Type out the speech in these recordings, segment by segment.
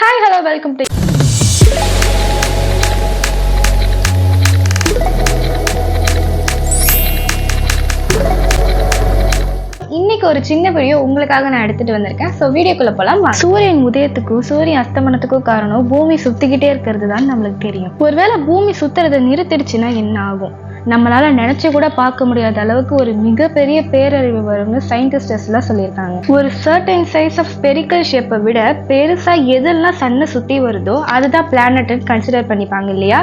Hi hello welcome to இன்னைக்கு ஒரு சின்ன வீடியோ உங்களுக்காக நான் எடுத்துட்டு வந்திருக்கேன். ஸோ வீடியோக்குள்ள போலாம். சூரியன் உதயத்துக்கும் சூரியன் அஸ்தமனத்துக்கும் காரணம் பூமி சுத்திக்கிட்டே இருக்கிறது தான் நம்மளுக்கு தெரியும். ஒருவேளை பூமி சுத்துறதை நிறுத்திடுச்சுன்னா என்ன ஆகும்? நம்மளால நினைச்சு கூட பார்க்க முடியாத அளவுக்கு ஒரு மிகப்பெரிய பேரழிவு வரும்னு சயின்டிஸ்ட் எல்லாம் சொல்லியிருக்காங்க. ஒரு சர்டன் சைஸ் ஆஃப் ஸ்பெரிக்கல் ஷேப்பை விட பெருசா எதெல்லாம் சன்னை சுத்தி வருதோ அதுதான் பிளானட்னு கன்சிடர் பண்ணிப்பாங்க இல்லையா?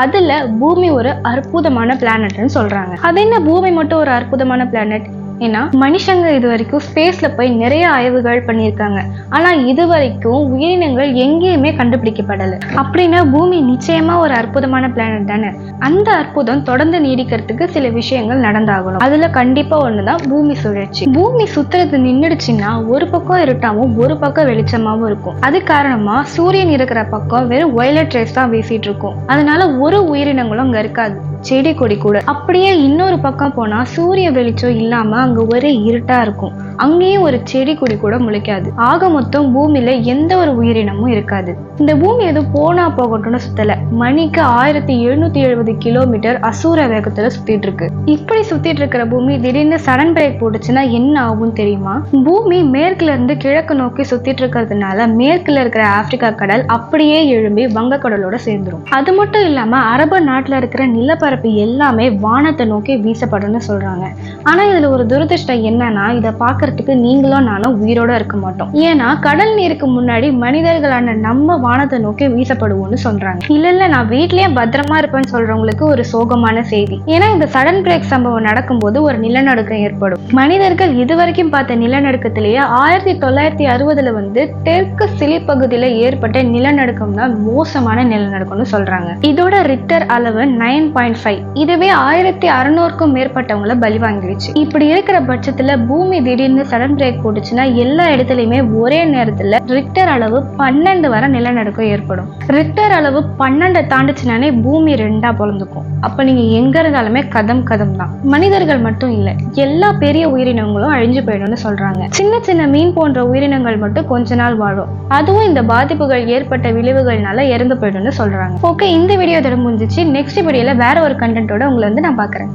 அதுல பூமி ஒரு அற்புதமான பிளானட்னு சொல்றாங்க. அது என்ன பூமி மட்டும் ஒரு அற்புதமான பிளானட்? ஏன்னா மனுஷங்க இது வரைக்கும் ஸ்பேஸ்ல போய் நிறைய ஆய்வுகள் பண்ணியிருக்காங்க. ஆனா இது வரைக்கும் உயிரினங்கள் எங்கேயுமே கண்டுபிடிக்கப்படலை. அப்படின்னா பூமி நிச்சயமா ஒரு அற்புதமான பிளானட் தானே. அந்த அற்புதம் தொடர்ந்து நீடிக்கிறதுக்கு சில விஷயங்கள் நடந்தாகணும். அதுல கண்டிப்பா ஒண்ணுதான் பூமி சுழற்சி. பூமி சுத்துறது நின்றுடுச்சுன்னா ஒரு பக்கம் இருட்டாவும் ஒரு பக்கம் வெளிச்சமாவும் இருக்கும். அது காரணமா சூரியன் இருக்கிற பக்கம் வெறும் வயலட் ரேஸ் தான் வீசிட்டு இருக்கும். அதனால ஒரு உயிரினங்களும் அங்க இருக்காது, செடி கொடி கூட. அப்படியே இன்னொரு பக்கம் போனா சூரிய வெளிச்சம் இல்லாம அங்க ஒரே இருட்டா இருக்கும். அங்கேயும் ஒரு செடி கொடி கூட முளைக்காது. ஆக மொத்தம் பூமியில எந்த ஒரு உயிரினமும் இருக்காது. இந்த பூமி எதுவும் போனா போகட்டும்னு சுத்தல. மணிக்கு 1770 கிலோமீட்டர் அசூர வேகத்துல சுத்திட்டு இருக்கு. இப்படி சுத்திட்டு இருக்கிற பூமி திடீர்னு சடன் பிரேக் போட்டுச்சுன்னா என்ன ஆகும் தெரியுமா? பூமி மேற்குல இருந்து கிழக்கு நோக்கி சுத்திட்டு இருக்கிறதுனால மேற்குல இருக்கிற ஆப்பிரிக்கா கடல் அப்படியே எழும்பி வங்கக்கடலோட சேர்ந்துரும். அது மட்டும் இல்லாம அரபு நாட்டுல இருக்கிற நிலப்பரப்பு எல்லாமே வானத்தை நோக்கி வீசப்படும்னு சொல்றாங்க. ஆனா இதுல ஒரு துரதிருஷ்டம் என்னன்னா, இதை பார்க்கறதுக்கு நீங்களும் நானும் உயிரோட இருக்க மாட்டோம். ஏன்னா கடல் நீருக்கு முன்னாடி மனிதர்களான நம்ம வானத்தை நோக்கி வீசப்படுவோம்னு சொல்றாங்க. இல்ல நான் வீட்லயே பத்திரமா இருப்பேன்னு சொல்றவங்களுக்கு ஒரு சோகமான செய்தி. ஏன்னா இந்த சடன் பிரேக் சம்பவம் நடக்கும்போது ஒரு நிலநடுக்கம் ஏற்படும். மனிதர்கள் இதுவரைக்கும் பார்த்த நிலநடுக்கத்திலேயே 1960 தெற்கு சிலி பகுதியில ஏற்பட்ட நிலநடுக்கம் தான் மோசமான நிலநடுக்கம்னு சொல்றாங்க. இதோட ரிக்டர் அளவு 9.5. இதுவே 1600க்கும் மேற்பட்டவங்களை பலி வாங்கிடுச்சு. இப்படி இருக்கிற பட்சத்துல பூமி திடீர்னு சடன் பிரேக் போட்டுச்சுன்னா எல்லா இடத்துலயுமே ஒரே நேரத்துல ரிக்டர் அளவு 12 வரை நிலநடுக்கம் ஏற்படும். ரிக்டர் அளவு 12 தாண்டுச்சுனாலே பூமி 2ஆ பொளந்துக்கும். அப்ப நீங்க எங்க இருந்தாலுமே கதம் தான். மனிதர்கள் மட்டும் இல்ல, எல்லா பெரிய உயிரினங்களும் அழிஞ்சு போயிடும்னு சொல்றாங்க. சின்ன சின்ன மீன் போன்ற உயிரினங்கள் மட்டும் கொஞ்ச நாள் வாழும். அதுவும் இந்த பாதிப்புகள் ஏற்பட்ட விளைவுகள்னால இறந்து போயிடும்னு சொல்றாங்க. ஓகே, இந்த வீடியோ இதோட முடிஞ்சிச்சு. நெக்ஸ்ட் வீடியோல வேற ஒரு கண்டென்ட்டோட உங்களை நான் பாக்குறேன்.